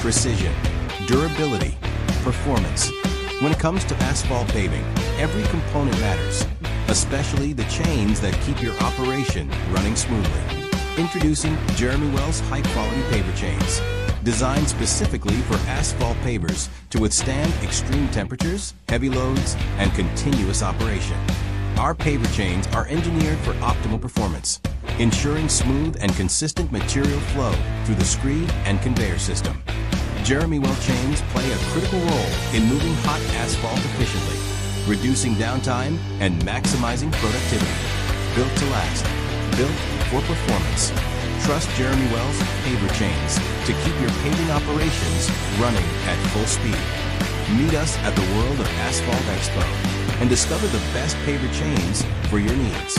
precision, durability, performance. When it comes to asphalt paving, every component matters, especially the chains that keep your operation running smoothly. Introducing Jeremy Wells high-quality paver chains, designed specifically for asphalt pavers to withstand extreme temperatures, heavy loads, and continuous operation. Our paver chains are engineered for optimal performance, ensuring smooth and consistent material flow through the screed and conveyor system. Jeremy Well chains play a critical role in moving hot asphalt efficiently, reducing downtime and maximizing productivity. Built to last, built for performance. Trust Jeremy Wells paver chains to keep your paving operations running at full speed. Meet us at the World of Asphalt Expo and discover the best paver chains for your needs.